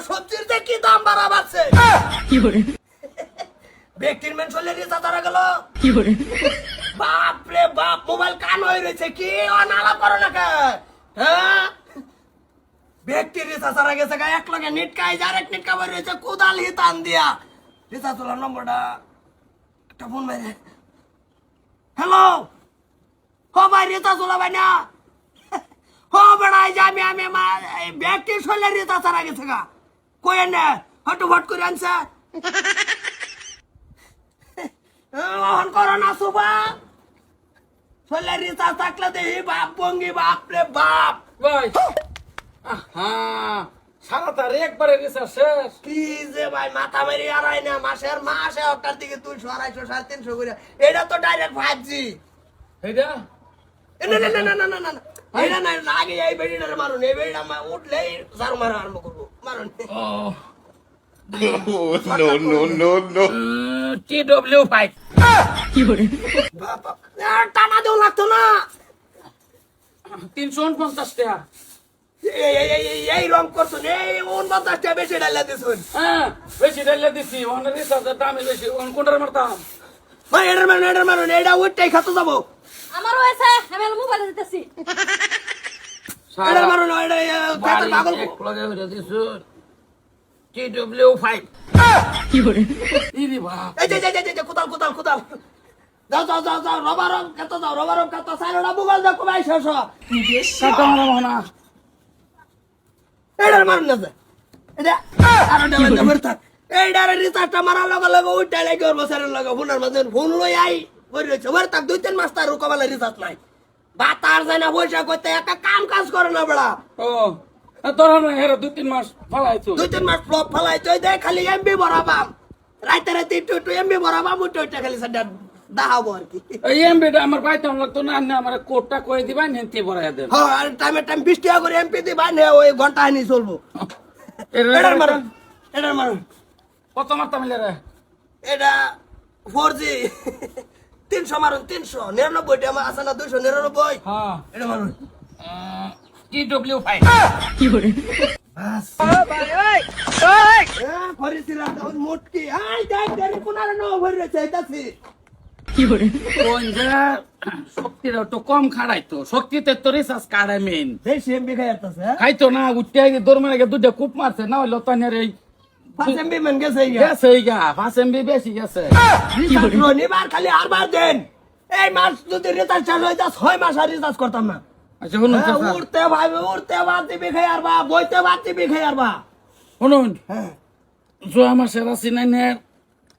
সবজির যে কি দাম বাড়া বাড়ছে কি করে ব্যক্তির মেন চলে রিচার্জ হারা গেল কি করে বাপ রে বাপ মোবাইল কান হয়ে রয়েছে কি অনালা করো না কে হ্যাঁ ব্যক্তির রিচার্জ হারা গেছে গা এক লগে নেট কাই ডাইরেক্ট নেট কাভার রয়েছে কোদাল হিতান দিয়া রিচার্জ তোলার নম্বরটা একটা ফোন বাইরে হ্যালো ও ভাই রিচার্জ তোলা ভাই না ও বেড়াই যাবি আমি ব্যক্তির শরীরে রিচার্জ হারা গেছে গা কই না হটু ফট করে আনছে অন করো না সুবা শরীরে রিচার্জ থাকলে দেখি বাপ বঙ্গি বাপ রে বাপ ভাই হ্যাঁ সারা তার একবারে রিচার্জ শেষ কি যে ভাই মাথা মেরে আড়াই না মাসে একটার দিকে 200 250 350 করে এটা তো ডাইরেক্ট 5G এইটা না না না না না না এটা না লাগে এই বেড়িটার মারুন এই বেড়িটা উঠলেই জারু মারা আরম্ভ করবো মারুন no. TW5 কি করে বাবা টানা দেও লাগতো না 350 টাকা এই রং করছো এই 49 টাকা বেশি ডালা দিছুন হ্যাঁ বেশি ডাইলে দিছি ওখানে রিচার্জের দামই বেশি ওখানে কোনটার মারতাম ভাই এটার মারুন এটা উঠতেই খাতো যাবো আমারও হয়েছে আমি মোবাইল দিতেছি এটার মারুন এটা খাতে পাগল এক লগে হইরা দিছুন TW5 কি করে ইরি বাপ এই যে কোদাল যাও রবারম কত সাইরোটা বুগল দেখো ভাই শেষ কাটা মারা না এটার মারুন না এটা আর এটা বলতে এইটার রিচার্জটা মারার লগে উঠতে লাগে ওর বছরের লগে ফোনের মাঝে ফোন লই আই বলি রয়েছে ওর তাক 2-3 মাস তার রুকমালে রিচার্জ নাই বাতার যায় না পয়সা করতে একটা কাম কাজ করে না বড়া ও তোরা না হেরা 2-3 মাস ফালাইছো 2-3 মাস ফ্লপ ফলাই তুই দেখ খালি এমবি ভরাবাম রাতে একটু এমবি ভরাবাম উঠে খালি সাডা দাহাবো আর কি এই এমবিটা আমার পাইতাম লাগতো না না আমার কোডটা কই দিবা নেনতে বড়াই দেন হ্যাঁ আর টাইম 20 টাকা করে এমপি দিবা নে ওই ঘন্টা আনি চলবো এটার মারুন কত মারতাম রে এটা 4G 300 মারুন 300 99 টা আছে না 299 হ্যাঁ এটা মারুন TW5 কি করে বাস ফরিসিরা তো মুটকি আই দেখ দেরি কোনারে ন ভরে রয়েছে এটাছি কি করে কোন যা শক্তিটা তো কম খাড়াইতো শক্তিতে তো রিসার্চ কাড়াই মেন বেশি এমবি খাইতাছে খাইতো না উঠতে আগে দৌড় মারে দুটা কূপ মারছে না হইলো তানের এই 5 এমবি মান গেছে গেছে এই গা 5 MB বেশি গেছে নিবার খালি আরবার দেন এই মাস যদি রিচার্জ চালু হয় 6 মাস আর রিচার্জ করতাম না আচ্ছা শুনুন উড়তে ভাত দিবি খাই আর বা বইতে ভাত দিবি খাই আর বা শুনুন হ্যাঁ জোয়া মাসের আছি নাই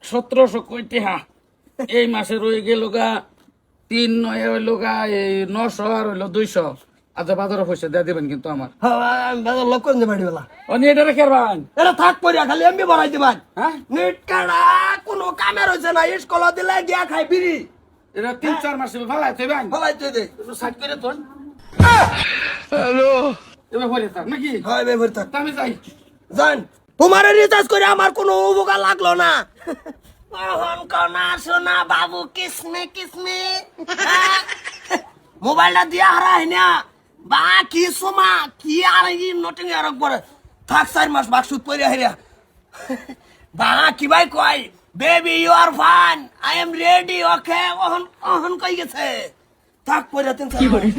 1700 কইতে হা এই মাসে রয়ে গেল গা 3-9 হইল গা এই 900 আর হইলো 200 আচ্ছা বাজারে পয়সা দিয়ে দিবেন কিন্তু আমার আমি বাজার লক্ষ্য করতে পারি বলা অনি এটা রেখে রাখবেন এটা থাক পড়িয়া খালি এমবি ভরাই দিবান হ্যাঁ নেট কাটা কোনো কামের হইছে না স্কুল দিলে গিয়া খাই বিড়ি এটা 3-4 মাস ফালাই থইবেন ফলাই তুই দে সাইড করে তোন Hello. এবার পরে থাক নাকি হয় ভাই ভরতা আমি যাই জান তোমার রিচার্জ করে আমার কোনো উপকার লাগলো না অহন কনা শোনা বাবু কিসমে মোবাইলটা দিয়া হারাই না বা কি সোমা কি আর ই নটিং আর করে থাক 4 মাস বাক্সুত পড়ে হারিয়া বা কি ভাই কয় baby you are fun I am ready okay অহন কই গেছে থাক পড়ে 3 কি করে